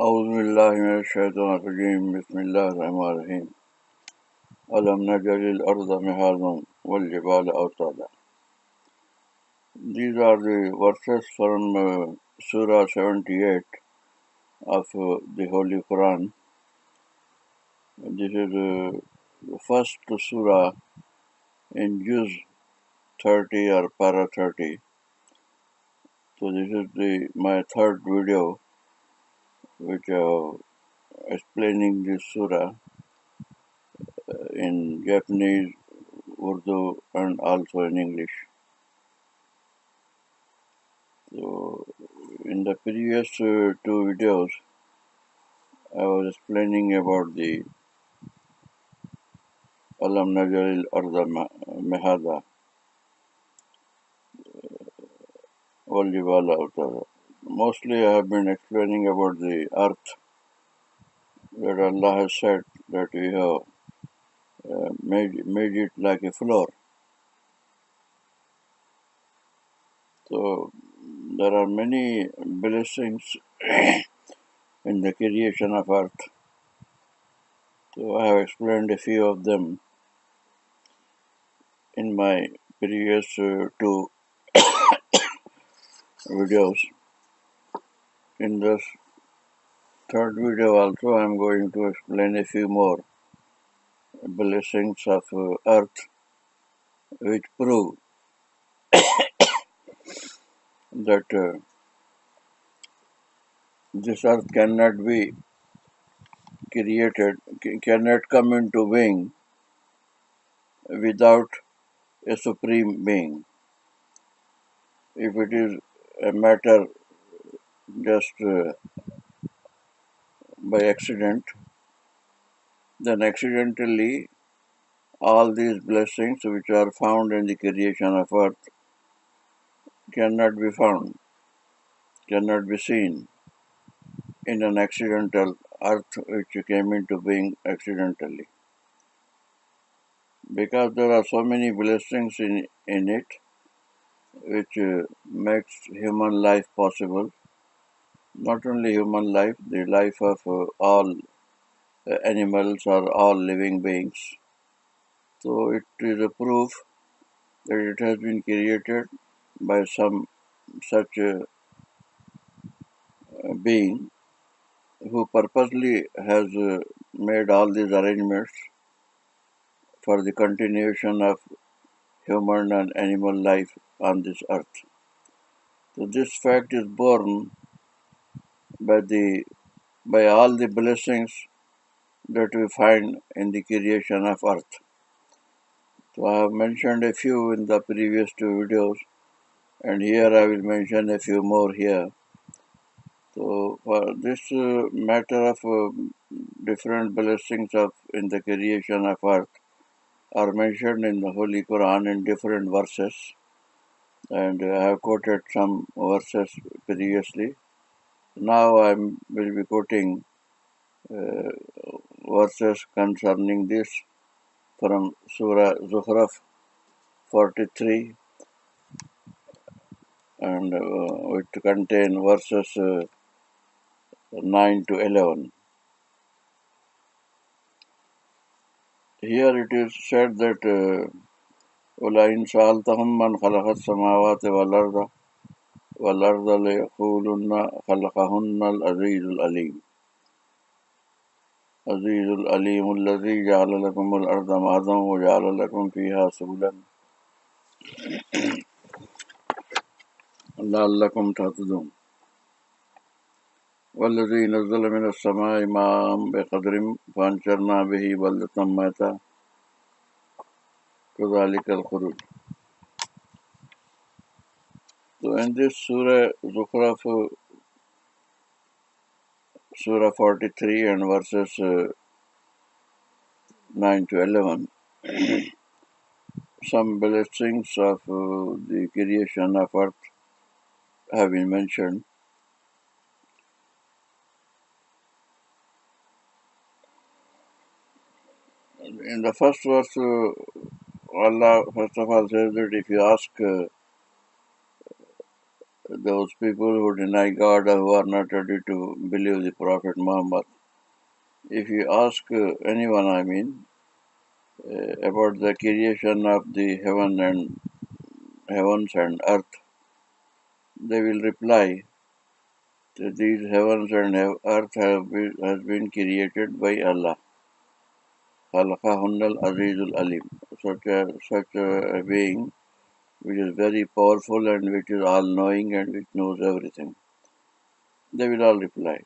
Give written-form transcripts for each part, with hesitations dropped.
أعوذ بالله من الشيطان الرجيم بسم الله الرحمن الرحيم ألم نجعل الأرض مهادا والجبال أوتادا. These are the verses from Surah 78 of the Holy Quran. This is the first Surah in Juz 30 or Para 30. So this is my third video which explaining this Surah in Japanese, Urdu and also in English. So in the previous two videos, I was explaining about the Alam Najaril Arda Mehada Waljibala Utada. Mostly I have been explaining about the earth that Allah has said that we have made it like a floor. So there are many blessings in the creation of earth. So I have explained a few of them in my previous two videos. In this third video also I am going to explain a few more blessings of earth which prove that this earth cannot be created, cannot come into being without a supreme being. If it is a matter just by accident, then accidentally all these blessings which are found in the creation of earth cannot be found, cannot be seen in an accidental earth which came into being accidentally. Because there are so many blessings in it which makes human life possible. Not only human life, the life of all animals or all living beings. So it is a proof that it has been created by some such being who purposely has made all these arrangements for the continuation of human and animal life on this earth. So this fact is borne by all the blessings that we find in the creation of earth. So I have mentioned a few in the previous two videos, and here I will mention a few more here. So for this matter of different blessings of in the creation of earth are mentioned in the Holy Quran in different verses, and I have quoted some verses previously. Now I will be quoting verses concerning this from Surah Zukhruf 43 and which contain verses 9 to 11. Here it is said that وَلَئِنْ سَأَلْتَهُمْ مَنْ خَلَقَ السَّمَاوَاتِ وَالْأَرْضَ لَيَقُولُنَّ خَلَقَهُنَّ الْعَزِيزُ الْعَلِيمُ عزيز العليم الذي جعل لكم الأرض مهدا وجعل لكم فيها سبلا لعلكم تهتدون والذي نزل من السماء ماء بقدر فأنشرنا به بلدة ميتا كذلك الخروج. So in this Surah Zukhruf, Surah 43 and verses 9 to 11, some blessings of the creation of earth have been mentioned. In the first verse, Allah first of all says that if you ask those people who deny God or who are not ready to believe the Prophet Muhammad. If you ask anyone, about the creation of the heavens and earth, they will reply that these heavens and earth has been created by Allah. Khalaqahunna al-Azizul Alim. Such a being which is very powerful and which is all knowing and which knows everything. They will all reply.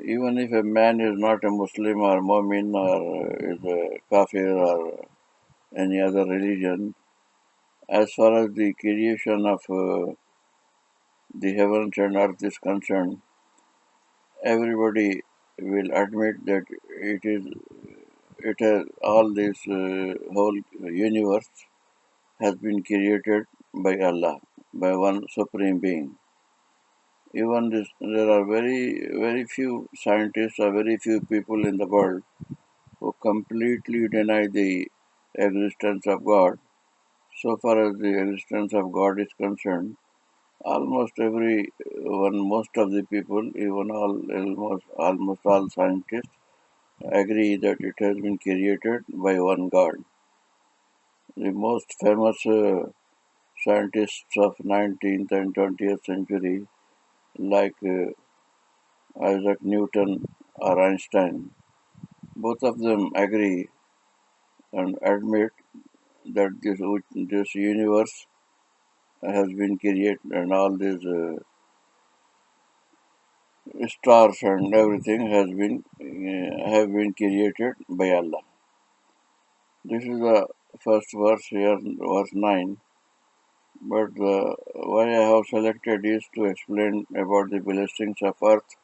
Even if a man is not a Muslim or Mu'min or is a Kafir or any other religion, as far as the creation of the heavens and earth is concerned, everybody will admit that it has all this whole universe has been created by Allah, by one supreme being. Even this, there are very few scientists or very few people in the world who completely deny the existence of God. So far as the existence of God is concerned, almost everyone, most of the people, even almost all scientists, agree that it has been created by one God. The most famous scientists of 19th and 20th century, like Isaac Newton or Einstein, both of them agree and admit that this universe has been created and all these stars and everything has been have been created by Allah. This is the first verse here, verse 9. But why I have selected is to explain about the blessings of earth.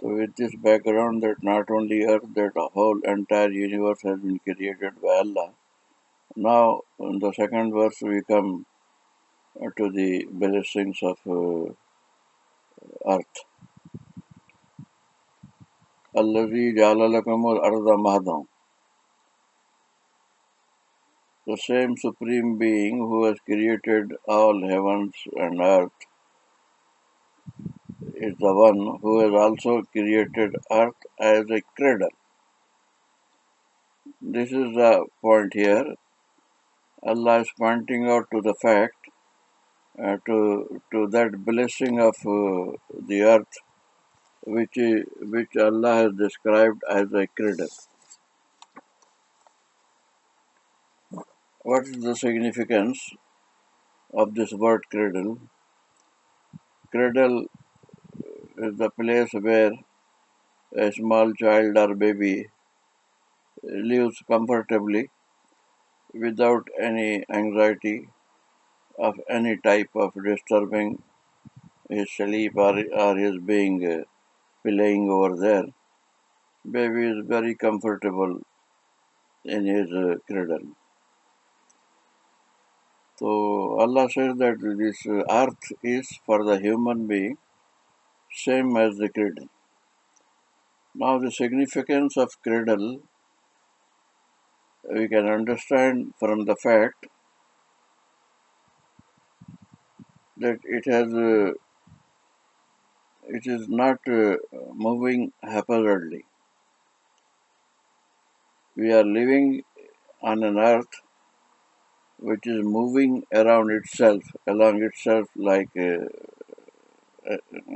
So with this background that not only earth, that the whole entire universe has been created by Allah. Now in the second verse we come to the blessings of earth. الذي جعل لكم الأرض مهدا. The same Supreme Being who has created all heavens and earth is the one who has also created earth as a cradle. This is the point here. Allah is pointing out to the fact, to that blessing of the earth which Allah has described as a cradle. What is the significance of this word cradle? Cradle is the place where a small child or baby lives comfortably without any anxiety of any type of disturbing his sleep or his being playing over there. Baby is very comfortable in his cradle. So Allah says that this earth is for the human being same as the cradle. Now the significance of cradle we can understand from the fact that it is not moving haphazardly. We are living on an earth which is moving along itself like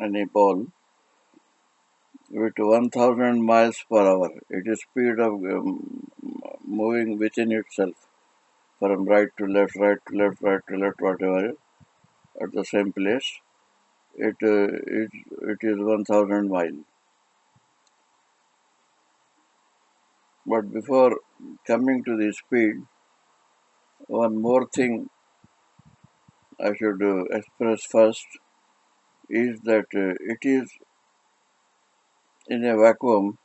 any ball with 1000 miles per hour. It is speed of moving within itself from right to left, right to left, right to left, whatever, at the same place. It is 1000 miles. But before coming to the speed, one more thing I should express first is that it is in a vacuum,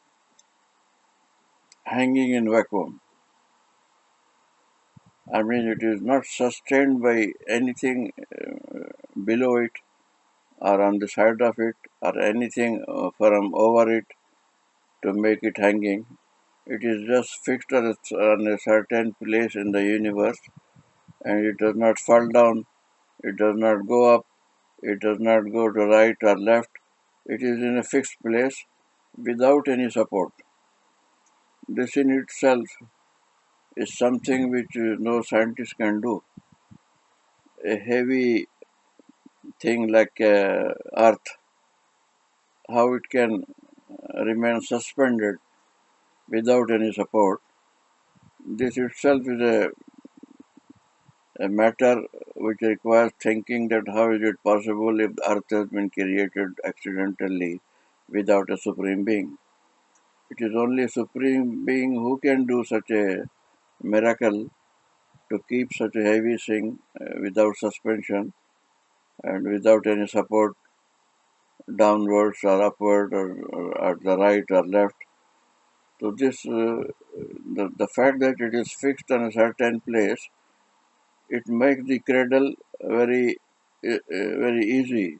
hanging in vacuum. It is not sustained by anything below it or on the side of it or anything from over it to make it hanging. It is just fixed on a certain place in the universe and it does not fall down It does not go up, it does not go to right or left. It is in a fixed place without any support. This in itself is something which no scientist can do. A heavy thing like Earth, how it can remain suspended without any support. This itself is a matter which requires thinking that how is it possible if the earth has been created accidentally without a supreme being. It is only a supreme being who can do such a miracle to keep such a heavy thing without suspension and without any support downwards or upward or at the right or left. So the fact that it is fixed on a certain place, it makes the cradle very easy.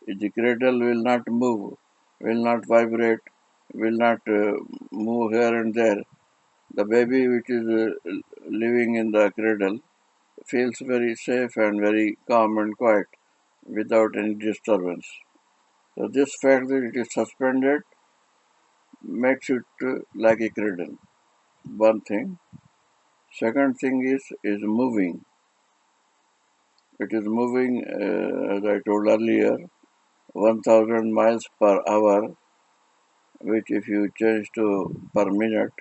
The cradle will not move, will not vibrate, will not move here and there. The baby which is living in the cradle feels very safe and very calm and quiet without any disturbance. So this fact that it is suspended makes it like a cradle. One thing. Second thing is moving. It is moving, as I told earlier, 1000 miles per hour, which if you change to per minute,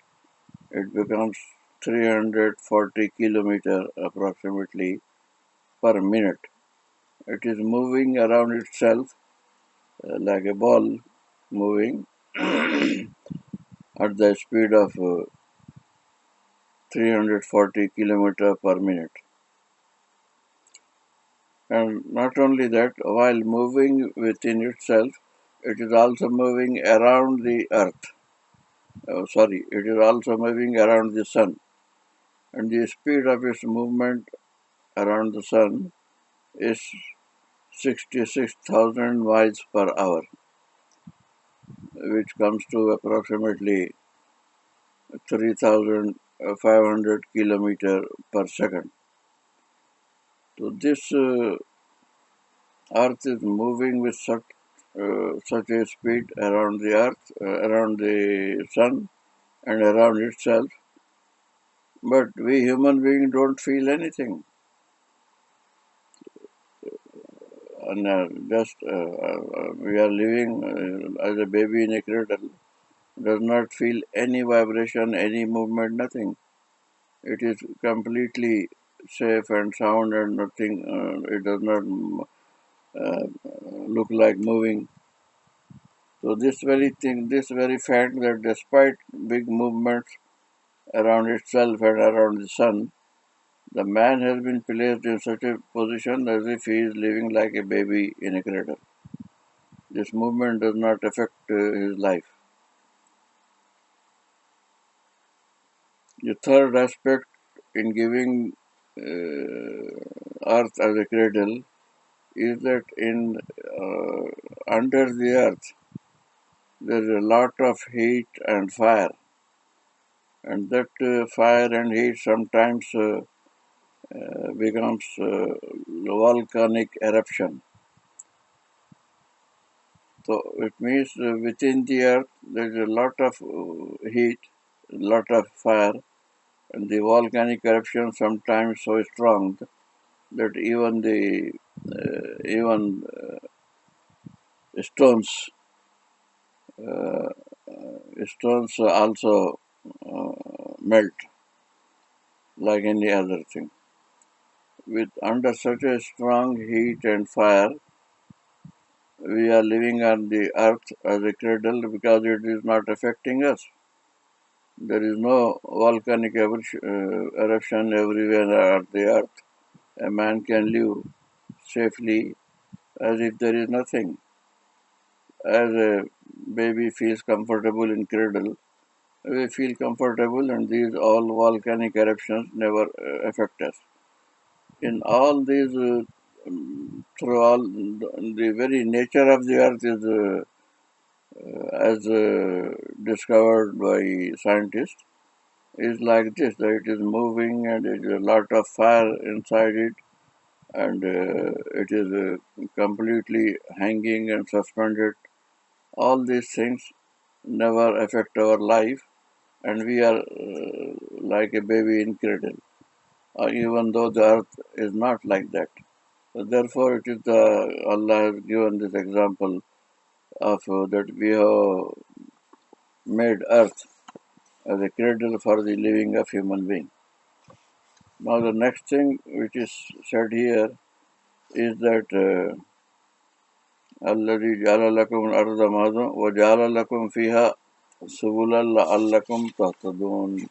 it becomes 340 kilometer approximately per minute. It is moving around itself like a ball moving at the speed of 340 kilometer per minute. And not only that, while moving within itself, it is also moving around the earth. It is also moving around the sun. And the speed of its movement around the sun is 66,000 miles per hour, which comes to approximately 3,500 kilometer per second. So this Earth is moving with such a speed around the Earth, around the Sun, and around itself. But we human beings don't feel anything, and we are living as a baby in a cradle. Does not feel any vibration, any movement, nothing. It is completely safe and sound and nothing. It does not uh, look like moving. So this very fact that despite big movements around itself and around the sun, the man has been placed in such a position as if he is living like a baby in a cradle. This movement does not affect his life. The third aspect in giving earth as a cradle is that in under the earth there is a lot of heat and fire, and that fire and heat sometimes becomes volcanic eruption. So it means within the earth there is a lot of heat, a lot of fire, and the volcanic eruption sometimes so strong that even stones uh, stones also melt like any other thing. With under such a strong heat and fire, we are living on the earth as a cradle because it is not affecting us. There is no volcanic eruption everywhere on the earth. A man can live safely as if there is nothing. As a baby feels comfortable in cradle, we feel comfortable, and these all volcanic eruptions never affect us. In all these, through all the very nature of the earth is as discovered by scientists is like this, that it is moving and there is a lot of fire inside it, and it is completely hanging and suspended. All these things never affect our life, and we are like a baby in cradle, even though the earth is not like that. So therefore, it is Allah has given this example of that we have made earth as a cradle for the living of human being. Now the next thing which is said here is that الذي جعل لكم الأرض مهدا وجعل لكم فيها سبلا لعلكم تهتدون.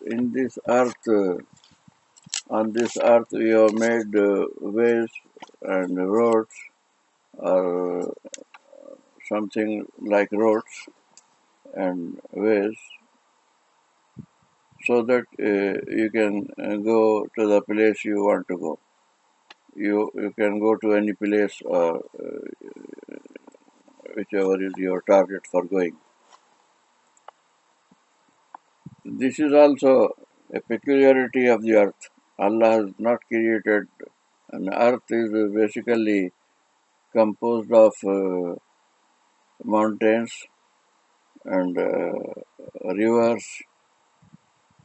In this earth, on this earth, we have made ways and roads, or something like roads and ways, so that you can go to the place you want to go. You can go to any place, whichever is your target for going. This is also a peculiarity of the earth. Allah has not created an earth is basically composed of mountains and rivers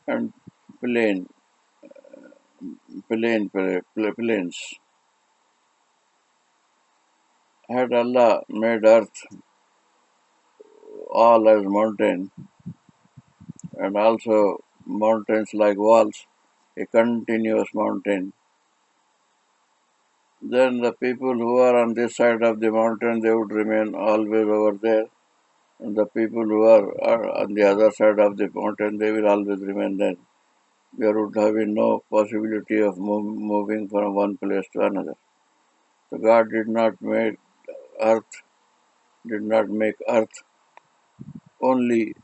and plain, plains. Had Allah made earth all as mountain and also mountains like walls, a continuous mountain, then the people who are on this side of the mountain, they would remain always over there. And the people who are on the other side of the mountain, they will always remain there. There would have been no possibility of moving from one place to another. So God earth, did not make earth only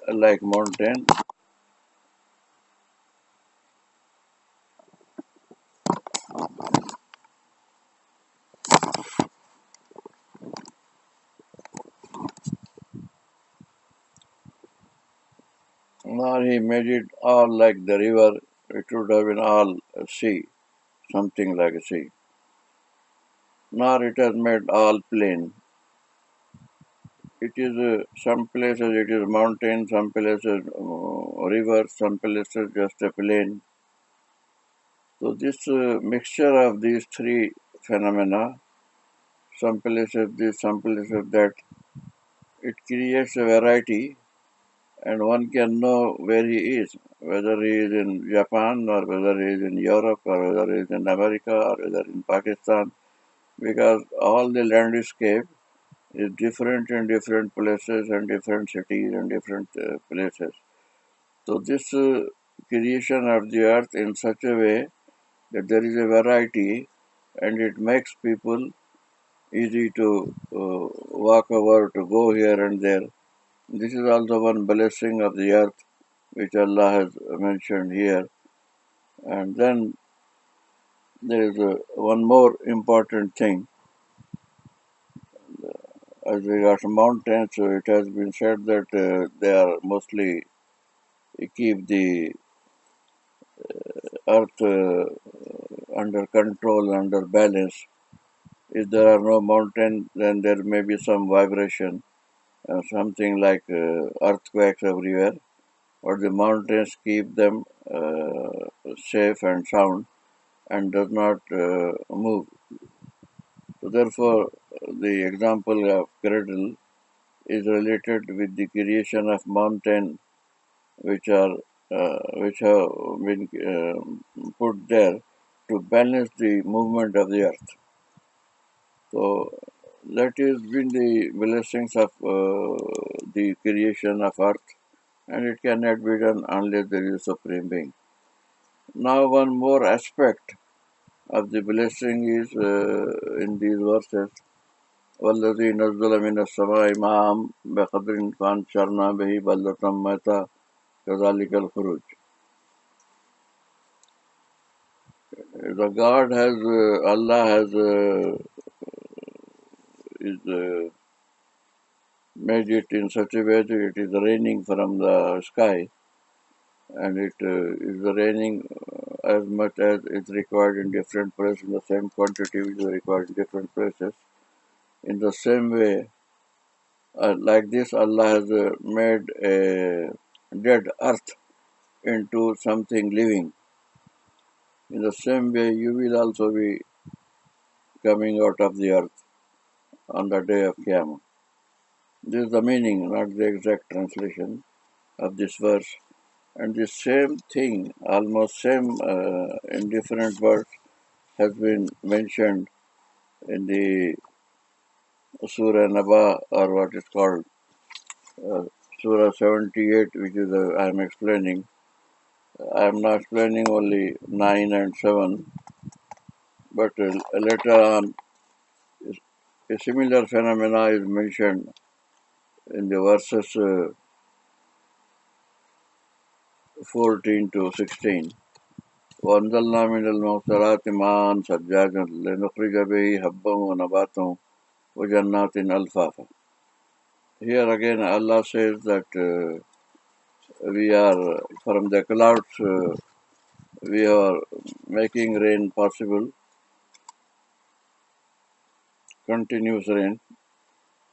like mountain, nor He made it all like the river. It would have been all a sea, something like a sea. Nor it has made all plain. It is some places it is mountain, some places river, some places just a plain. So this mixture of these three phenomena, some places this, some places that, it creates a variety, and one can know where he is, whether he is in Japan or whether he is in Europe or whether he is in America or whether in Pakistan, because all the landscape is different in different places and different cities and different places. So this creation of the earth in such a way that there is a variety, and it makes people easy to walk over, to go here and there. This is also one blessing of the earth which Allah has mentioned here. And then there is one more important thing. As regards mountains, so it has been said that they are mostly keep the earth under control, under balance. If there are no mountains, then there may be some vibration, something like earthquakes everywhere. But the mountains keep them safe and sound and does not move. So therefore, the example of cradle is related with the creation of mountain, which have been put there to balance the movement of the earth. So that has been the blessings of the creation of earth, and it cannot be done unless there is a supreme being. Now, one more aspect of the blessing is in these verses. والذي نزل من السماء ماء بقدر فأنشرنا به بلدة ميتا كذلك الخروج. The God has, Allah has is made it in such a way that it is raining from the sky, and it is raining as much as is required in different places, in the same quantity which is required in different places. In the same way, like this, Allah has made a dead earth into something living. In the same way, you will also be coming out of the earth on the day of Qiyamah. This is the meaning, not the exact translation of this verse. And the same thing, almost same in different words, has been mentioned in the Surah Naba, or what is called uh, Surah 78, which is I am explaining. I am not explaining only 9 and 7, but later on, a similar phenomena is mentioned in the verses 14 to 16. وأنزلنا من المعصرات ماء ثجاجا لنخرج به حبا ونباتا وجنات ألفافا. Here again Allah says that we are from the clouds we are making rain possible, continuous rain,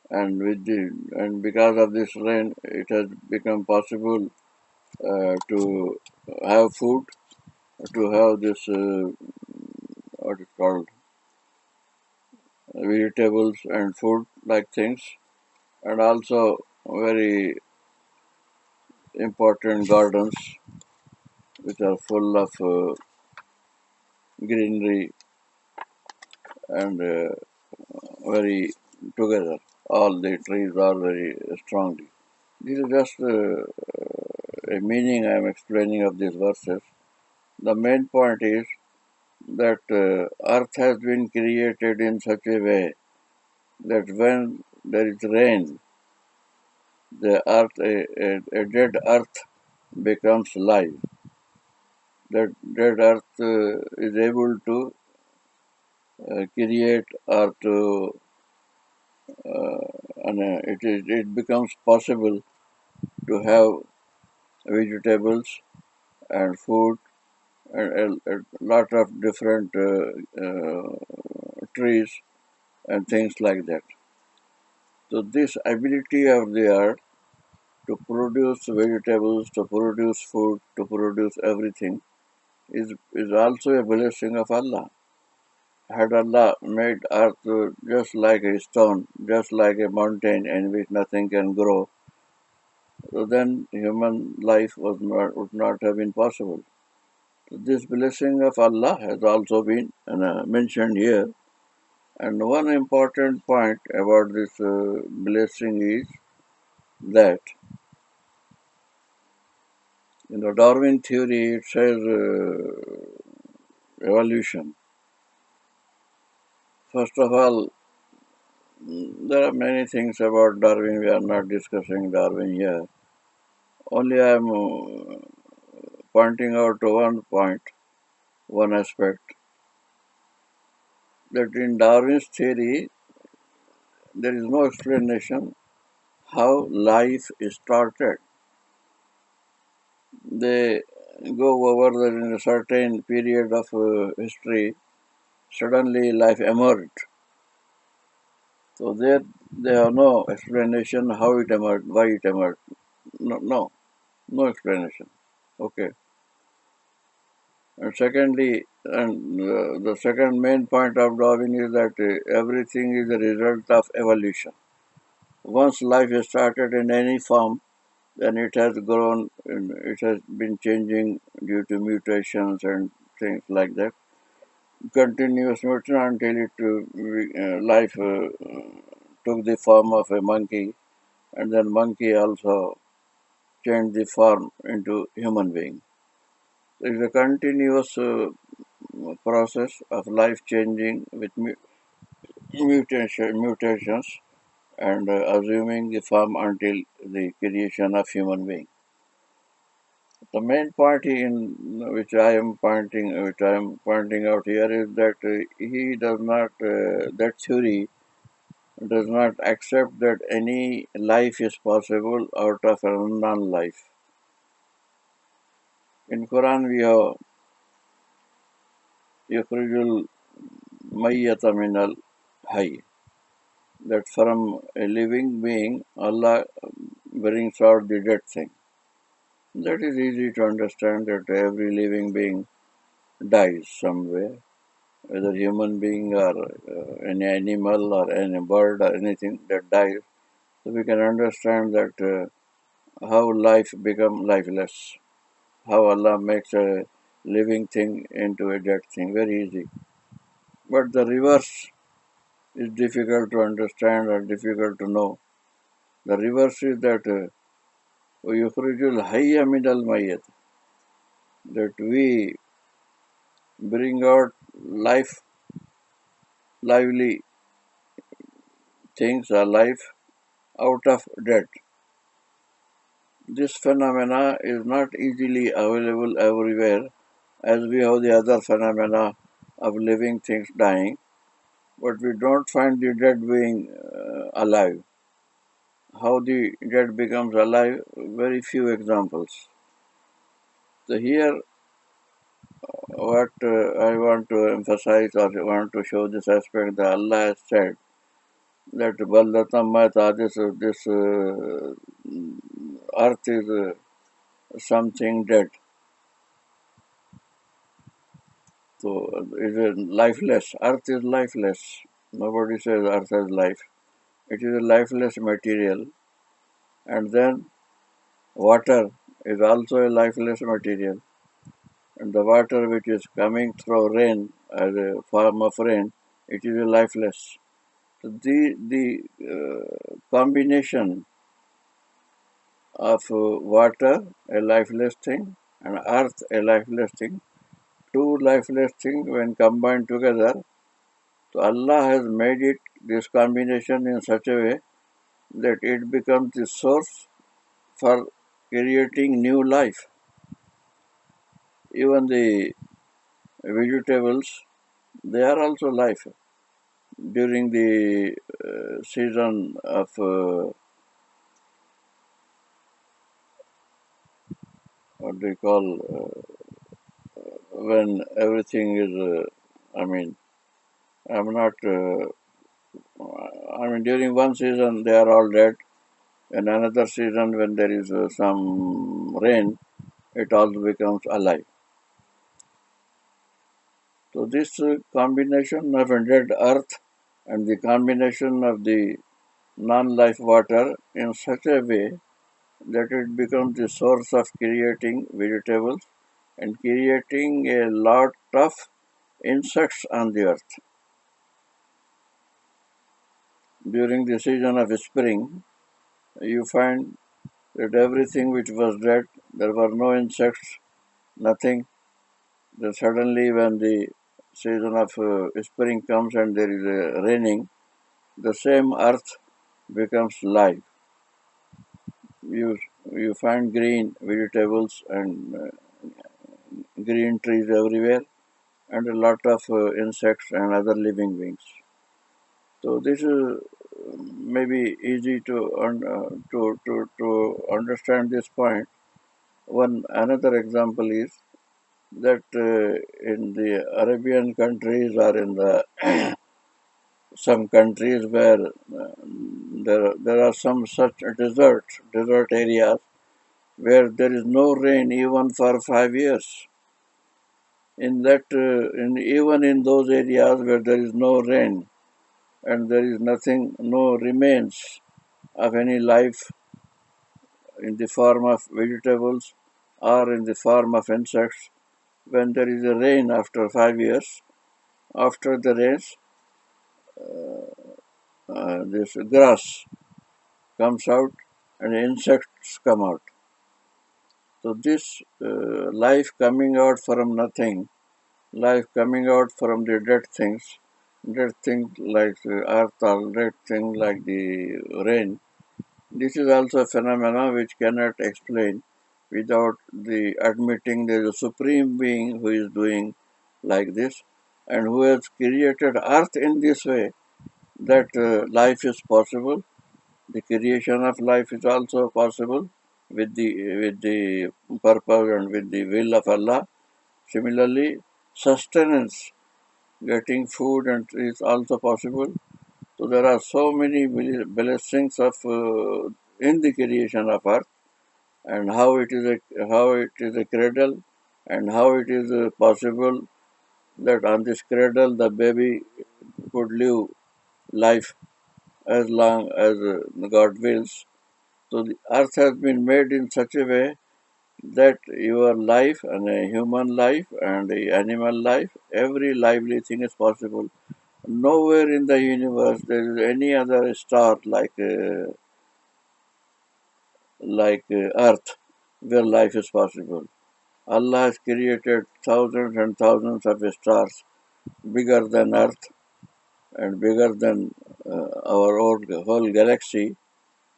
and because of this rain it has become possible to have food, to have this what is called vegetables and food like things, and also very important gardens which are full of greenery and very together. All the trees are very strongly. This is just a meaning I am explaining of these verses. The main point is that earth has been created in such a way that when there is rain, the earth, a dead earth becomes live. That dead earth is able to create or to it becomes possible to have vegetables and food and a lot of different trees and things like that. So this ability of the earth to produce vegetables, to produce food, to produce everything is also a blessing of Allah. Had Allah made earth just like a stone, just like a mountain in which nothing can grow, so then human life would not have been possible. So this blessing of Allah has also been mentioned here. And one important point about this blessing is that in the Darwin theory it says evolution. First of all, there are many things about Darwin. We are not discussing Darwin here. Only I am pointing out to one point, one aspect, that in Darwin's theory there is no explanation how life is started. They go over that in a certain period of history, suddenly life emerged. So there they have no explanation how it emerged, why it emerged. No explanation. Okay. And secondly, the second main point of Darwin is that everything is a result of evolution. Once life is started in any form, then it has grown, and it has been changing due to mutations and things like that. Continuous mutation until life took the form of a monkey, and then monkey also changed the form into human being. It is a continuous process of life changing with mutations and assuming the form until the creation of human being. The main point which I am pointing out here is that he does not that theory does not accept that any life is possible out of a non-life. In Quran we have yukhrijul mayyata minal hayy. That from a living being, Allah brings out the dead thing. That is easy to understand that every living being dies somewhere, whether human being or any animal or any bird or anything that dies. So we can understand that how life becomes lifeless, how Allah makes a living thing into a dead thing. Very easy. But the reverse is difficult to understand or difficult to know. The reverse is that يُخْرِجُ الْحَيَّ مِنَ الْمَيِّتِ, that we bring out lively things or life out of dead. This phenomena is not easily available everywhere, as we have the other phenomena of living things dying, but we don't find the dead being alive. How the dead becomes alive, very few examples. So here, what I want to emphasize or want to show this aspect that Allah has said that this earth is something dead. So it is lifeless. Earth is lifeless. Nobody says earth has life. It is a lifeless material. And then water is also a lifeless material. And the water which is coming through rain as a form of rain, it is a lifeless. So the combination of water, a lifeless thing, and earth, a lifeless thing, two lifeless things when combined together, so Allah has made it, this combination, in such a way that it becomes the source for creating new life. Even the vegetables, they are also life. During the season of what they call when everything is, I'm not, during one season they are all dead. In another season, when there is some rain, it all becomes alive. So this combination of a dead earth and the combination of the non-life water in such a way that it becomes the source of creating vegetables and creating a lot of insects on the earth. During the season of spring, you find that everything which was dead, there were no insects, nothing. Then suddenly when the season of spring comes and there is raining, the same earth becomes live. You, you find green vegetables and green trees everywhere and a lot of insects and other living beings. So this is maybe easy to understand this point. One another example is that in the Arabian countries or in the some countries where there are some such desert areas where there is no rain even for 5 years. In that, even in those areas where there is no rain and there is nothing, no remains of any life in the form of vegetables or in the form of insects, when there is a rain after 5 years, after the rains, this grass comes out and insects come out. So this life coming out from nothing, life coming out from the dead things like earth or dead things like the rain, this is also a phenomena which cannot explain without the admitting there is a supreme being who is doing like this and who has created earth in this way that life is possible. The creation of life is also possible with the purpose and with the will of Allah. Similarly, sustenance getting food and is also possible. So there are so many blessings of in the creation of earth, and how it is a cradle, and how it is possible that on this cradle the baby could live life as long as God wills. So the earth has been made in such a way that your life and a human life and a animal life, every lively thing is possible. Nowhere in the universe there is any other star like Earth where life is possible. Allah has created thousands and thousands of stars bigger than Earth and bigger than our whole galaxy,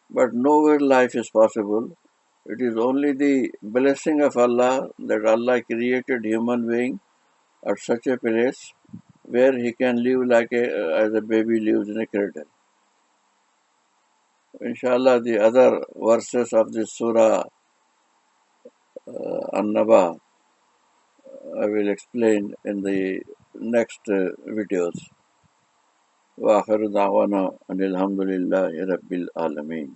but nowhere life is possible. It is only the blessing of Allah that Allah created human being at such a place where he can live as a baby lives in a cradle. Inshallah, the other verses of this Surah An-Naba I will explain in the next videos. وآخر دعوانا أن الحمد لله رب العالمين.